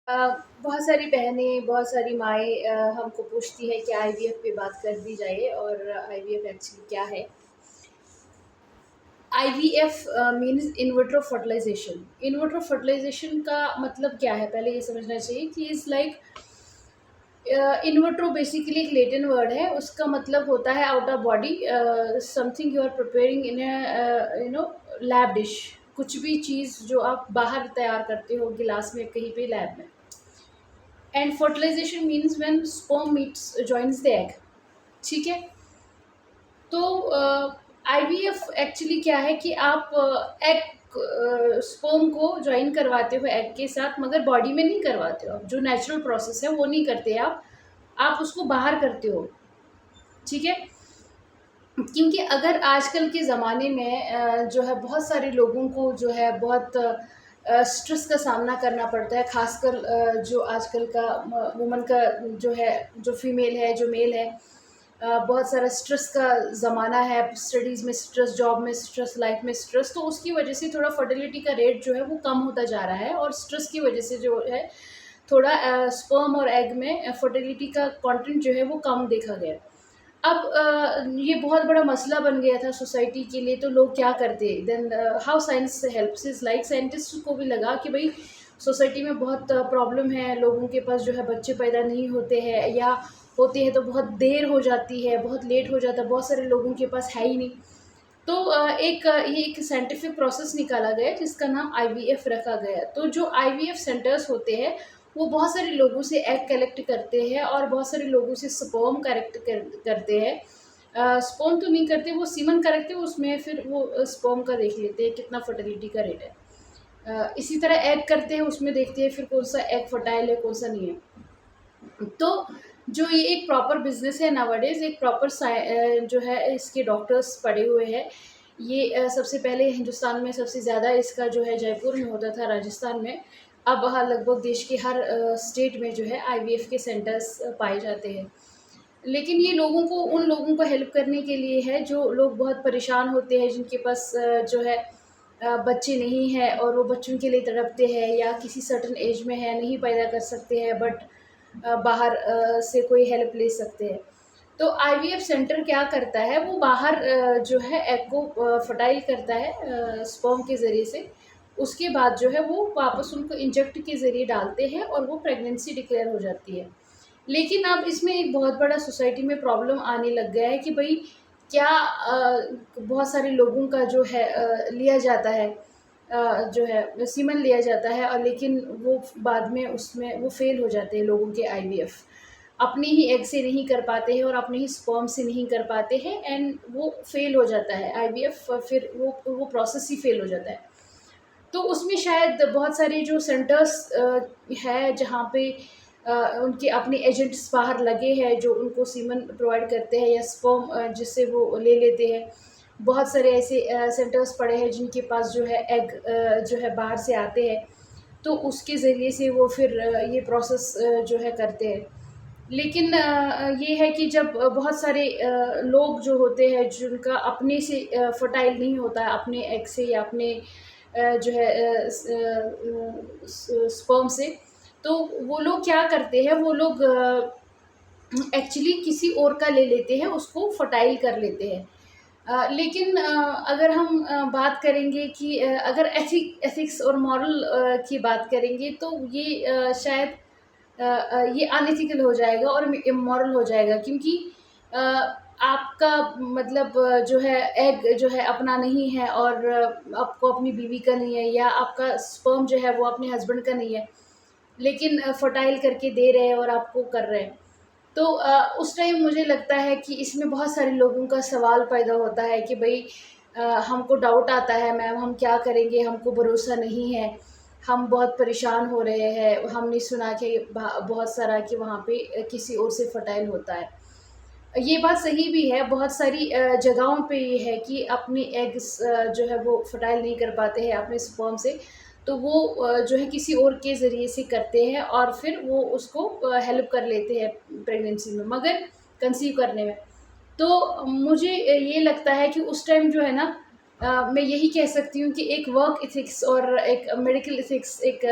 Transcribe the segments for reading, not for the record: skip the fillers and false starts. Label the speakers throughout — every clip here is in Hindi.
Speaker 1: अ, बहुत सारी बहनें, बहुत सारी माएँ हमको पूछती हैं कि आईवीएफ पे बात कर दी जाए और आईवीएफ एक्चुअली क्या है? IVF means in vitro fertilisation. In vitro fertilisation का मतलब क्या है? पहले ये समझना चाहिए कि is like in vitro basically एक लैटिन वर्ड है, उसका मतलब होता है out of body something you are preparing in lab dish. कुछ भी चीज़ जो आप बाहर तैयार करते हो गिलास में कहीं पे लैब में। And fertilisation means when sperm meets joins the egg. ठीक है। तो आईवीएफ एक्चुअली क्या है कि आप एग स्पर्म को ज्वाइन करवाते हो एग के साथ, मगर बॉडी में नहीं करवाते हो। आप जो नेचुरल प्रोसेस है वो नहीं करते आप उसको बाहर करते हो। ठीक है। क्योंकि अगर आजकल के ज़माने में जो है बहुत सारे लोगों को जो है बहुत स्ट्रेस का सामना करना पड़ता है, ख़ासकर जो आजकल का वुमन का जो है, जो फीमेल है, जो मेल है, बहुत सारा स्ट्रेस का ज़माना है, स्टडीज़ में स्ट्रेस, जॉब में स्ट्रेस, लाइफ में स्ट्रेस, तो उसकी वजह से थोड़ा फर्टिलिटी का रेट जो है वो कम होता जा रहा है और स्ट्रेस की वजह से जो है थोड़ा स्पर्म और एग में फर्टिलिटी का कंटेंट जो है वो कम देखा गया। अब ये बहुत बड़ा मसला बन गया था सोसाइटी के लिए, तो लोग क्या करते then how science helps is like, scientist को भी लगा कि भई सोसाइटी में बहुत प्रॉब्लम है, लोगों के पास जो है बच्चे पैदा नहीं होते हैं, या होते हैं तो बहुत देर हो जाती है, बहुत लेट हो जाता है, बहुत सारे लोगों के पास है ही नहीं। तो ये एक साइंटिफिक प्रोसेस निकाला गया जिसका नाम आईवीएफ रखा गया। तो जो आईवीएफ सेंटर्स होते हैं, वो बहुत सारे लोगों से एग कलेक्ट करते हैं और बहुत सारे लोगों से स्पर्म कलेक्ट करते हैं। स्पर्म तो नहीं करते, वो सीमन करते हैं, उसमें फिर वो स्पर्म का देख लेते हैं कितना फर्टिलिटी का रेट है। इसी तरह एग करते हैं, उसमें देखते हैं फिर कौन-सा एग फर्टाइल है, कौन-सा नहीं है। तो जो ये एक प्रॉपर बिज़नेस है नाउअडेज़, एक प्रॉपर जो है इसके डॉक्टर्स पढ़े हुए हैं। ये सबसे पहले हिंदुस्तान में सबसे ज़्यादा इसका जो है जयपुर में होता था, राजस्थान में। अब हाँ, लगभग देश के हर स्टेट में जो है आईवीएफ के सेंटर्स पाए जाते हैं। लेकिन ये उन लोगों को हेल्प करने के लिए है जो लोग बहुत परेशान होते हैं, जिनके पास जो है बच्चे नहीं हैं और वो बच्चों के लिए तड़पते हैं, या किसी सर्टेन एज में है, नहीं पैदा कर सकते हैं, बट बाहर से कोई हेल्प ले सकते हैं। तो आईवीएफ सेंटर क्या करता है, वो बाहर जो है एग को फर्टाइल करता है स्पर्म के ज़रिए से। उसके बाद जो है वो वापस उनको इंजेक्ट के ज़रिए डालते हैं और वो प्रेगनेंसी डिक्लेयर हो जाती है। लेकिन अब इसमें एक बहुत बड़ा सोसाइटी में प्रॉब्लम आने लग गया है कि भई क्या बहुत सारे लोगों का जो है लिया जाता है, जो है सीमन लिया जाता है, और लेकिन वो बाद में उसमें वो फ़ेल हो जाते हैं लोगों के आईवीएफ। अपने ही एग से नहीं कर पाते हैं और अपने ही स्पर्म से नहीं कर पाते हैं, एंड वो फ़ेल हो जाता है आईवीएफ, फिर वो प्रोसेस ही फ़ेल हो जाता है। तो उसमें शायद बहुत सारे जो सेंटर्स है जहाँ पे उनके अपने एजेंट्स बाहर लगे हैं जो उनको सीमन प्रोवाइड करते हैं या स्पर्म जिससे वो ले लेते हैं। बहुत सारे ऐसे सेंटर्स पड़े हैं जिनके पास जो है एग जो है बाहर से आते हैं, तो उसके ज़रिए से वो फिर ये प्रोसेस जो है करते हैं। लेकिन ये है कि जब बहुत सारे लोग जो होते हैं जिनका अपने से फर्टाइल नहीं होता है अपने एग से या अपने जो है स्पर्म से, तो वो लोग क्या करते हैं, वो लोग एक्चुअली किसी और का ले लेते हैं, उसको फर्टाइल कर लेते हैं। लेकिन अगर हम बात करेंगे कि अगर एथिक्स और मॉरल की बात करेंगे, तो ये शायद ये अनएथिकल हो जाएगा और इमोरल हो जाएगा, क्योंकि अ, आपका मतलब जो है एग जो है अपना नहीं है और आपको अपनी बीवी का नहीं है, या आपका स्पर्म जो है वो अपने हस्बैंड का नहीं है, लेकिन फर्टाइल करके दे रहे हैं और आपको कर रहे हैं। तो उस टाइम मुझे लगता है कि इसमें बहुत सारे लोगों का सवाल पैदा होता है कि भई हमको डाउट आता है, मैम हम क्या करेंगे, हमको भरोसा नहीं है, हम बहुत परेशान हो रहे हैं, हमने सुना कि बहुत सारा कि वहाँ पे किसी और से फर्टाइल होता है। ये बात सही भी है, बहुत सारी जगहों पे ये है कि अपने एग्स जो है वो फर्टाइल नहीं कर पाते हैं अपने स्पर्म से, तो वो जो है किसी और के ज़रिए से करते हैं और फिर वो उसको हेल्प कर लेते हैं प्रेगनेंसी में, मगर कंसीव करने में। तो मुझे ये लगता है कि उस टाइम जो है ना, मैं यही कह सकती हूँ कि एक वर्क एथिक्स और एक मेडिकल एथिक्स, एक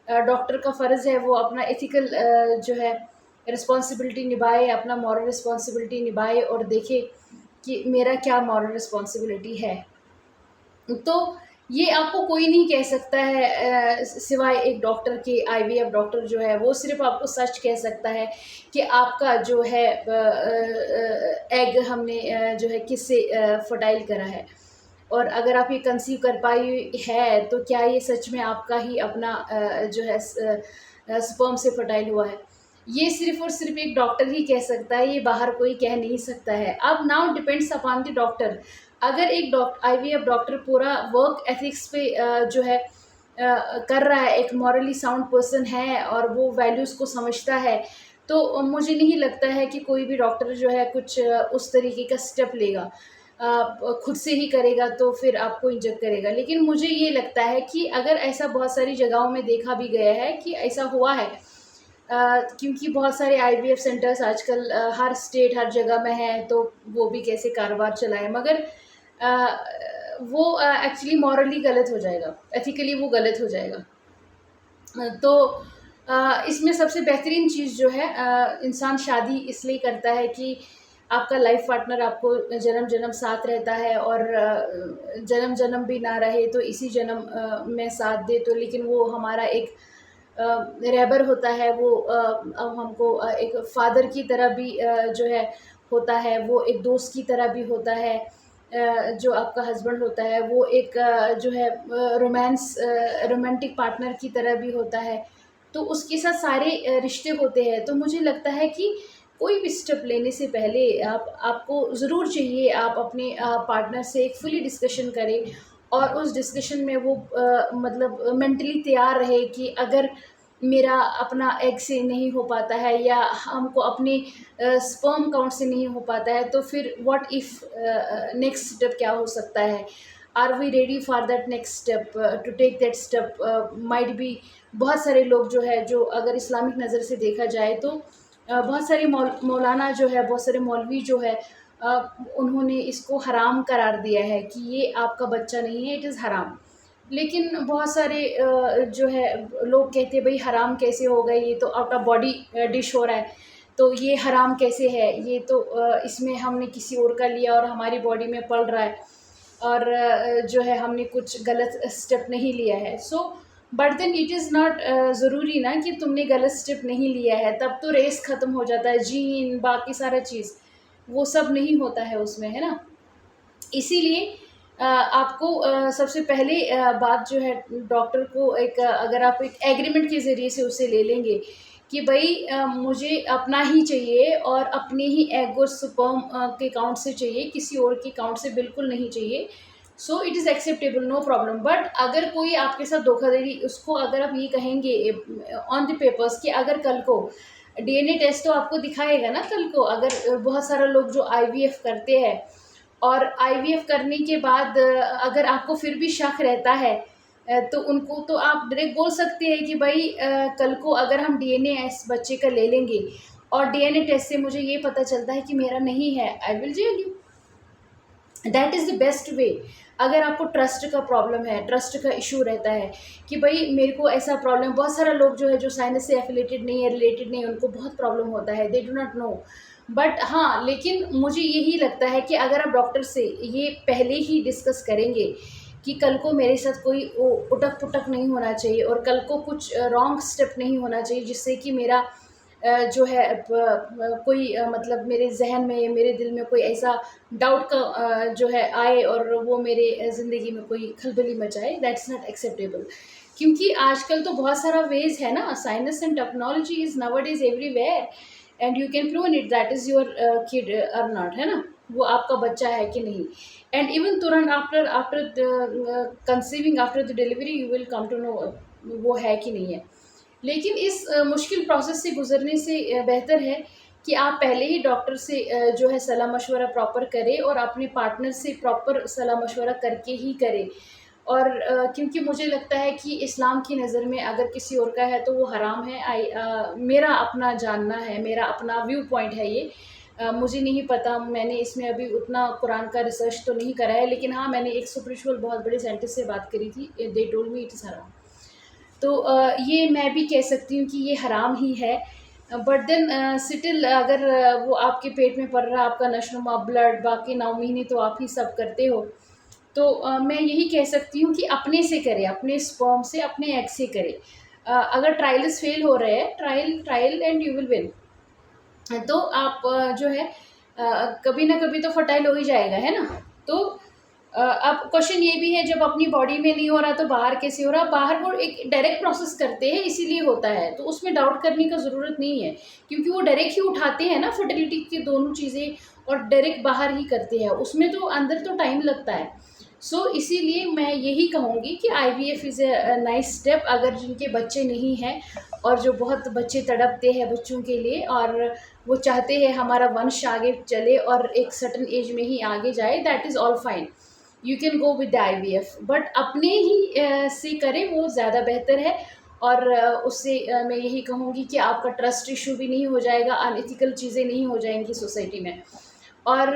Speaker 1: डॉक्टर का फ़र्ज़ है वो अपना एथिकल जो है रिस्पॉन्सिबिलिटी निभाए, अपना मॉरल रिस्पॉन्सिबिलिटी निभाए और देखे कि मेरा क्या मॉरल रिस्पॉन्सिबिलिटी है। तो ये आपको कोई नहीं कह सकता है सिवाय एक डॉक्टर के। आईवीएफ डॉक्टर जो है वो सिर्फ़ आपको सच कह सकता है कि आपका जो है एग हमने जो है किससे फर्टाइल करा है, और अगर आप ये कंसीव कर पाई है तो क्या ये सच में आपका ही अपना जो है स्पर्म से फर्टाइल हुआ है। ये सिर्फ़ और सिर्फ़ एक डॉक्टर ही कह सकता है, ये बाहर कोई कह नहीं सकता है। अब now depends upon the doctor. अगर एक आईवीएफ डॉक्टर पूरा वर्क एथिक्स पे जो है कर रहा है, एक मॉरली साउंड पर्सन है और वो वैल्यूज़ को समझता है, तो मुझे नहीं लगता है कि कोई भी डॉक्टर जो है कुछ उस तरीके का स्टेप लेगा। खुद से ही करेगा तो फिर आपको इंजेक्ट करेगा। लेकिन मुझे ये लगता है कि अगर ऐसा बहुत सारी जगहों में देखा भी गया है कि ऐसा हुआ है, क्योंकि बहुत सारे आईवीएफ सेंटर्स आजकल हर स्टेट हर जगह में हैं, तो वो भी कैसे कारोबार चलाएँ, मगर अ, वो एक्चुअली मॉरली गलत हो जाएगा, एथिकली वो गलत हो जाएगा। तो इसमें सबसे बेहतरीन चीज़ जो है, इंसान शादी इसलिए करता है कि आपका लाइफ पार्टनर आपको जन्म-जन्म साथ रहता है, और जन्म-जन्म भी ना रहे तो इसी जन्म में साथ दे, तो लेकिन वो हमारा एक रहबर होता है, वो अब हमको एक फ़ादर की तरह भी जो है होता है, वो एक दोस्त की तरह भी होता है। जो आपका हस्बैंड होता है वो एक जो है रोमांटिक पार्टनर की तरह भी होता है। तो उसके साथ सारे रिश्ते होते हैं। तो मुझे लगता है कि कोई भी स्टेप लेने से पहले आपको ज़रूर चाहिए आप अपने पार्टनर से एक फुली डिस्कशन करें, और उस डिस्कशन में वो मतलब मेंटली तैयार रहे कि अगर मेरा अपना एग से नहीं हो पाता है, या हमको अपने स्पर्म काउंट से नहीं हो पाता है, तो फिर व्हाट इफ़ नेक्स्ट स्टेप क्या हो सकता है? Are we ready for that next step to take that step? Might be बहुत सारे लोग जो है, जो अगर इस्लामिक नज़र से देखा जाए तो बहुत सारे मौलाना जो है, बहुत सारे मौलवी जो है, उन्होंने इसको हराम करार दिया है कि ये आपका बच्चा नहीं है, इट इज़ हराम। लेकिन बहुत सारे जो है लोग कहते हैं भाई हराम कैसे हो गए, ये तो आउट ऑफ बॉडी डिश हो रहा है, तो ये हराम कैसे है, ये तो इसमें हमने किसी और का लिया और हमारी बॉडी में पड़ रहा है, और जो है हमने कुछ गलत स्टेप नहीं लिया है। So but then it is not ज़रूरी ना कि तुमने गलत स्टेप नहीं लिया है तब तो रेस ख़त्म हो जाता है, जीन बाकी सारा चीज़ वो सब नहीं होता है उसमें, है ना? इसीलिए आपको सबसे पहले बात जो है, डॉक्टर को एक अगर आप एक एग्रीमेंट के ज़रिए से उसे ले लेंगे कि भई मुझे अपना ही चाहिए और अपने ही एग और स्पर्म के काउंट से चाहिए, किसी और के काउंट से बिल्कुल नहीं चाहिए। So it is acceptable, no problem. But अगर कोई आपके साथ धोखाधड़ी, उसको अगर आप ये कहेंगे ऑन द पेपर्स कि अगर कल को डीएनए टेस्ट तो आपको दिखाएगा ना कल को, अगर बहुत सारा लोग जो आईवीएफ करते हैं और आईवीएफ करने के बाद अगर आपको फिर भी शक रहता है, तो उनको तो आप डायरेक्ट बोल सकते हैं कि भाई कल को अगर हम डीएनए इस बच्चे का ले लेंगे और डीएनए टेस्ट से मुझे ये पता चलता है कि मेरा नहीं है, I will jail you. That is the best way. अगर आपको ट्रस्ट का प्रॉब्लम है, ट्रस्ट का इशू रहता है कि भाई मेरे को ऐसा प्रॉब्लम, बहुत सारा लोग जो है जो साइंस से एफिलेटेड नहीं है, रिलेटेड नहीं है, उनको बहुत प्रॉब्लम होता है, they do not know. But हाँ, लेकिन मुझे यही लगता है कि अगर आप डॉक्टर से ये पहले ही डिस्कस करेंगे कि कल को मेरे साथ कोई उटक-पुटक नहीं होना चाहिए और कल को कुछ रॉन्ग स्टेप नहीं होना चाहिए जिससे कि मेरा जो है कोई मतलब मेरे ज़हन में, मेरे दिल में कोई ऐसा डाउट का जो है आए और वो मेरे ज़िंदगी में कोई खलबली मचाए, दैट्स नॉट एक्सेप्टेबल। क्योंकि आजकल तो बहुत सारा वेज़ है ना, science and technology is nowadays everywhere and you can prove it that is your kid और नॉट, है ना? वो आपका बच्चा है कि नहीं। एंड इवन तुरंत after after the conceiving, after the delivery you will come to know वो है कि नहीं है। लेकिन इस मुश्किल प्रोसेस से गुज़रने से बेहतर है कि आप पहले ही डॉक्टर से जो है सलाह-मशवरा प्रॉपर करें और अपने पार्टनर से प्रॉपर सलाह-मशवरा करके ही करें। और क्योंकि मुझे लगता है कि इस्लाम की नज़र में अगर किसी और का है तो वो हराम है। मेरा अपना जानना है, मेरा अपना व्यू पॉइंट है ये। मुझे नहीं पता, मैंने इसमें अभी उतना कुरान का रिसर्च तो नहीं करा है, लेकिन हाँ, मैंने एक स्पिरिचुअल बहुत बड़े साइंटिस्ट से बात करी थी, they told me it is हराम। तो ये मैं भी कह सकती हूँ कि ये हराम ही है। बट देन स्टिल अगर वो आपके पेट में पड़ रहा है, आपका नशोनुमा ब्लड, बाकी 9 महीने तो आप ही सब करते हो। तो मैं यही कह सकती हूँ कि अपने से करें, अपने स्पर्म से, अपने एग से करें। अगर ट्रायल्स फेल हो रहे हैं, trial trial and you will win. तो आप जो है कभी ना कभी तो फर्टाइल हो ही जाएगा, है ना? तो अब क्वेश्चन ये भी है, जब अपनी बॉडी में नहीं हो रहा तो बाहर कैसे हो रहा? बाहर वो एक डायरेक्ट प्रोसेस करते हैं इसीलिए होता है, तो उसमें डाउट करने का ज़रूरत नहीं है, क्योंकि वो डायरेक्ट ही उठाते हैं ना फर्टिलिटी की दोनों चीज़ें, और डायरेक्ट बाहर ही करते हैं, उसमें तो अंदर तो टाइम लगता है। सो इसीलिए मैं यही कहूँगी कि IVF is a nice step, अगर जिनके बच्चे नहीं हैं और जो बहुत बच्चे तड़पते हैं बच्चों के लिए, और वो चाहते हैं हमारा वंश आगे चले और एक सर्टेन एज में ही आगे जाए, that is all fine. You can go with the IVF, but अपने ही से करें, वो ज़्यादा बेहतर है। और उससे मैं यही कहूँगी कि आपका ट्रस्ट इशू भी नहीं हो जाएगा, अनएथिकल चीज़ें नहीं हो जाएंगी सोसाइटी में। और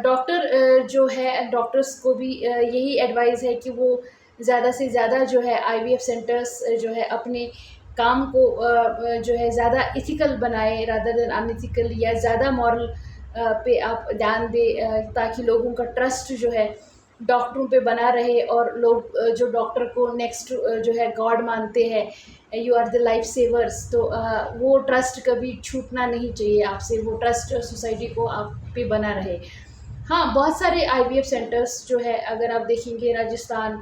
Speaker 1: डॉक्टर जो है, डॉक्टर्स को भी यही एडवाइस है कि वो ज़्यादा से ज़्यादा जो है आईवीएफ सेंटर्स जो है अपने काम को जो है ज़्यादा एथिकल बनाए रादर देन अनएथिकल, या ज़्यादा मॉरल पे आप ध्यान दें, ताकि लोगों का ट्रस्ट जो है डॉक्टरों पे बना रहे, और लोग जो डॉक्टर को नेक्स्ट जो है गॉड मानते हैं, यू आर द लाइफ सेवर्स, तो वो ट्रस्ट कभी छूटना नहीं चाहिए आपसे, वो ट्रस्ट सोसाइटी को आप पे बना रहे। हाँ, बहुत सारे आईवीएफ सेंटर्स जो है अगर आप देखेंगे राजस्थान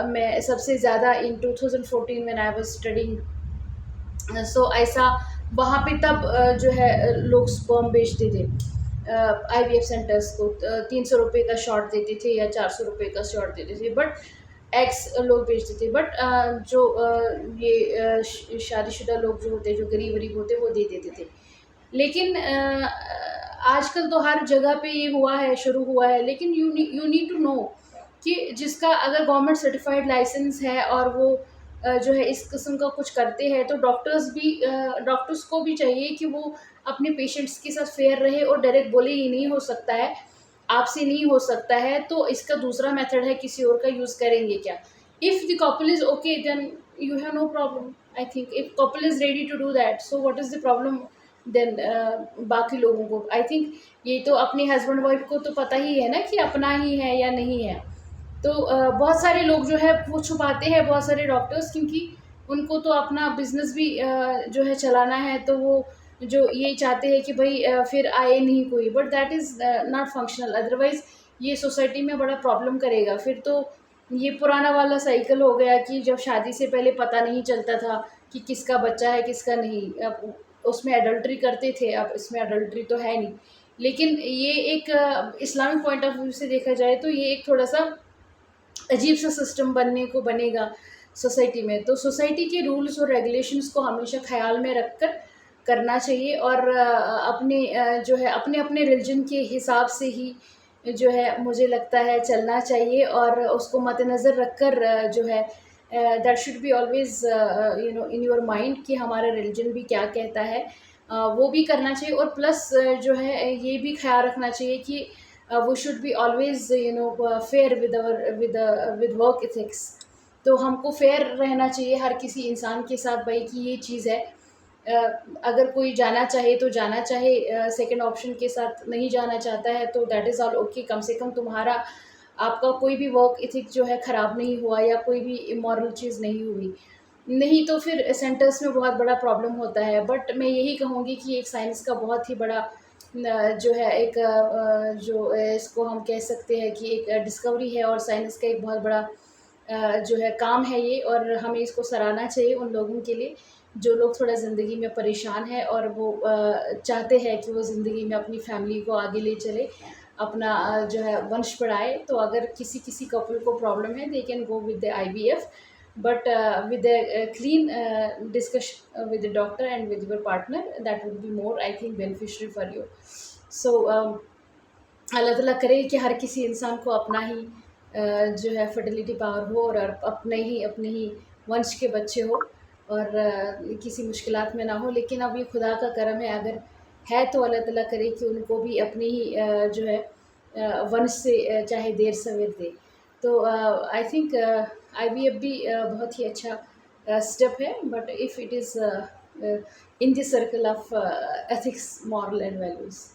Speaker 1: में सबसे ज़्यादा इन 2014 व्हेन आई वाज स्टडीइंग, सो ऐसा वहाँ पे तब जो है लोग स्पर्म बेचते थे आईवीएफ सेंटर्स को, 300 रुपये का शॉट देते थे या 400 रुपये का शॉट देते थे, बट एग्स लोग बेचते थे। बट जो ये शादीशुदा लोग जो होते हैं, जो गरीब वरीब होते हैं, वो दे देते थे। लेकिन आजकल तो हर जगह पे ये हुआ है, शुरू हुआ है, लेकिन यू नीड टू नो कि जिसका अगर गवर्नमेंट सर्टिफाइड लाइसेंस है और वो जो है इस किस्म का कुछ करते हैं, तो डॉक्टर्स को भी चाहिए कि वो अपने पेशेंट्स के साथ फेयर रहे और डायरेक्ट बोले ये नहीं हो सकता है, आपसे नहीं हो सकता है, तो इसका दूसरा मेथड है, किसी और का यूज़ करेंगे क्या? If the couple is okay then you have no problem. I think if couple is ready to do that, so what is the problem then? बाकी लोगों को आई थिंक ये तो अपने हस्बैंड वाइफ को तो पता ही है ना कि अपना ही है या नहीं है। तो बहुत सारे लोग जो है वो छुपाते हैं, बहुत सारे डॉक्टर्स, क्योंकि उनको तो अपना बिजनेस भी जो है चलाना है, तो वो जो ये चाहते हैं कि भाई फिर आए नहीं कोई, but that is not functional, otherwise ये सोसाइटी में बड़ा प्रॉब्लम करेगा। फिर तो ये पुराना वाला साइकिल हो गया कि जब शादी से पहले पता नहीं चलता था कि किसका बच्चा है किसका नहीं, अब उसमें अडल्ट्री करते थे, अब इसमें अडल्ट्री तो है नहीं। लेकिन ये एक इस्लामिक पॉइंट ऑफ व्यू से देखा जाए तो ये एक थोड़ा सा अजीब सा सिस्टम बनने को बनेगा सोसाइटी में। तो सोसाइटी के रूल्स और रेगुलेशंस को हमेशा ख्याल में रख कर करना चाहिए, और अपने जो है अपने अपने रिलीजन के हिसाब से ही जो है मुझे लगता है चलना चाहिए, और उसको मद्देनज़र रख कर जो है that should be always you know in your mind कि हमारा रिलीजन भी क्या कहता है, वो भी करना चाहिए। और प्लस जो है ये भी ख्याल रखना चाहिए कि we should be always fair with our with work ethics। तो हमको फेयर रहना चाहिए हर किसी इंसान के साथ, भाई कि ये चीज़ है, अगर कोई जाना चाहे तो जाना चाहे, सेकंड ऑप्शन के साथ नहीं जाना चाहता है तो दैट इज़ ऑल ओके, कम से कम तुम्हारा आपका कोई भी वर्क एथिक जो है ख़राब नहीं हुआ, या कोई भी इमोरल चीज़ नहीं हुई। नहीं तो फिर सेंटर्स में बहुत बड़ा प्रॉब्लम होता है। बट मैं यही कहूँगी कि एक साइंस का बहुत ही बड़ा जो है एक जो इसको हम कह सकते हैं कि एक डिस्कवरी है, और साइंस का एक बहुत बड़ा जो है काम है ये, और हमें इसको सराहना चाहिए उन लोगों के लिए जो लोग थोड़ा ज़िंदगी में परेशान हैं, और वो चाहते हैं कि वो ज़िंदगी में अपनी फैमिली को आगे ले चले, अपना जो है वंश बढ़ाए। तो अगर किसी किसी कपल को प्रॉब्लम है, they can go with the IVF, but with a clean discussion with the doctor and with your partner, that would be more, I think, beneficial for you। So अल्लाह ताला करे कि हर किसी इंसान को अपना ही जो है फर्टिलिटी पावर हो, और अपने ही वंश के बच्चे हो, और किसी मुश्किलात में ना हो। लेकिन अब ये खुदा का करम है, अगर है तो अल्लाह ताला करे कि उनको भी अपने ही जो है वंश से चाहे देर सवेर दे। तो आई थिंक आईवीएफ भी बहुत ही अच्छा step है, but if it is in the circle of ethics, moral and values.